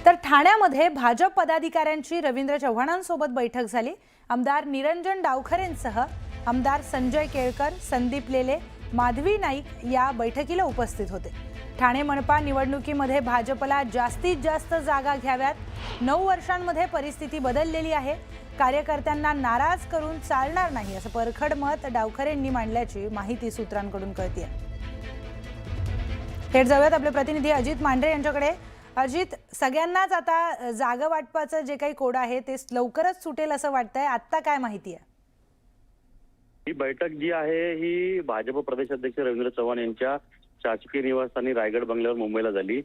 तर ठाण्यामध्ये भाजप पदाधिकाऱ्यांची रवींद्र चव्हाणांसोबत बैठक झाली। आमदार निरंजन डावखरेंसह आमदार संजय केळकर, संदीप लेले, माधवी नाईक या बैठकीला उपस्थित होते। ठाणे मनपा निवडणुकीमध्ये भाजपला जास्तीत जास्त जागा घ्याव्यात। 9 वर्षांमध्ये परिस्थिती बदललेली आहे। कार्यकर्त्यांना नाराज करून चालणार नाही असं परखड मत डावखरेंनी मांडल्याची माहिती सूत्रांकडून कळते। थेट जाऊयात आपले प्रतिनिधी अजित मांढरे यांच्याकडे। अजित, सगळ्यांनाच आता जागा वाटपाचं जे काही कोड आहे ते लवकरच सुटेल असं वाटतंय, आता काय माहिती आहे? ही बैठक जी आहे ही भाजप प्रदेशाध्यक्ष रवींद्र चव्हाण यांच्या शासकीय निवासस्थानी रायगड बंगल्यावर मुंबईला झाली।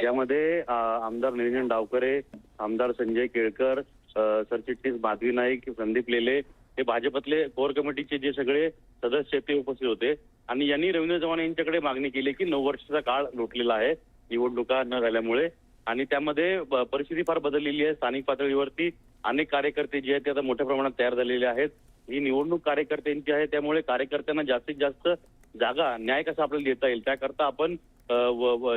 यामध्ये आमदार निरंजन डावखरे, आमदार संजय केळकर, सरचिटणीस माधवी नाईक, संदीप लेले हे भाजपतले कोर कमिटीचे जे सगळे सदस्य ते उपस्थित होते आणि यांनी रवींद्र चव्हाण यांच्याकडे मागणी केली की 9 वर्षाचा काळ लोटलेला आहे निवडणुका न झाल्यामुळे आणि त्यामध्ये परिस्थिती फार बदललेली आहे। स्थानिक पातळीवरती अनेक कार्यकर्ते जे आहेत ते आता मोठ्या प्रमाणात तयार झालेले आहेत। ही निवडणूक कार्यकर्त्यांची आहे, त्यामुळे कार्यकर्त्यांना जास्तीत जास्त जागा न्याय कसा आपल्याला देता येईल त्याकरता आपण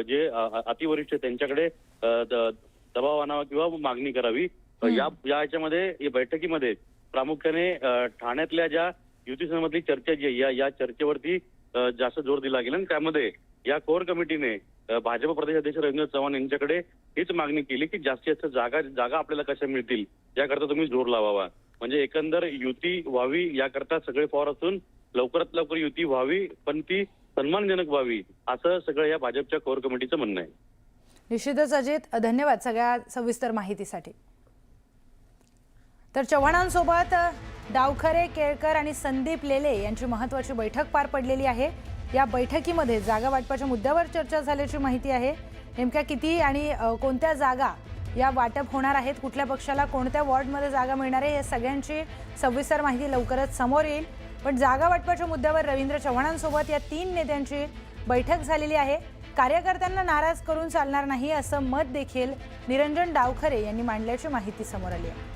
जे अतिवरिष्ठ त्यांच्याकडे दबाव आणावा किंवा मागणी करावी। याच्यामध्ये या बैठकीमध्ये प्रामुख्याने ठाण्यातल्या ज्या युती संबंधी चर्चा जी आहे या चर्चेवरती जास्त जोर दिला गेला आणि त्यामध्ये या कोर कमिटीने भाजप प्रदेशाध्यक्ष रवींद्र चव्हाण यांच्याकडे हीच मागणी केली की जास्तीत जास्त जागा आपल्याला कशा मिळतील याकरता तुम्ही जोर लावावा। म्हणजे एकंदर युती व्हावी याकरता सगळे फॉर असून लवकरात लवकर युती व्हावी, पण ती सन्मानजनक व्हावी असं सगळं या भाजपच्या कोर कमिटीचं म्हणणं आहे। निश्चितच अजित, धन्यवाद सगळ्या सविस्तर माहितीसाठी। तर चव्हाणांसोबत डावखरे, केळकर आणि संदीप लेले यांची महत्त्वाची बैठक पार पडलेली आहे। या बैठकीमध्ये जागा वाटपाच्या मुद्द्यावर चर्चा झाल्याची माहिती आहे। नेमक्या किती आणि कोणत्या जागा या वाटप होणार आहेत, कुठल्या पक्षाला कोणत्या वॉर्डमध्ये जागा मिळणार आहे, या सगळ्यांची सविस्तर माहिती लवकरच समोर येईल। पण जागा वाटपाच्या मुद्द्यावर रवींद्र चव्हाणांसोबत या 3 नेत्यांची बैठक झालेली आहे। कार्यकर्त्यांना नाराज करून चालणार नाही असं मत देखील निरंजन डावखरे यांनी मांडल्याची माहिती समोर आली आहे।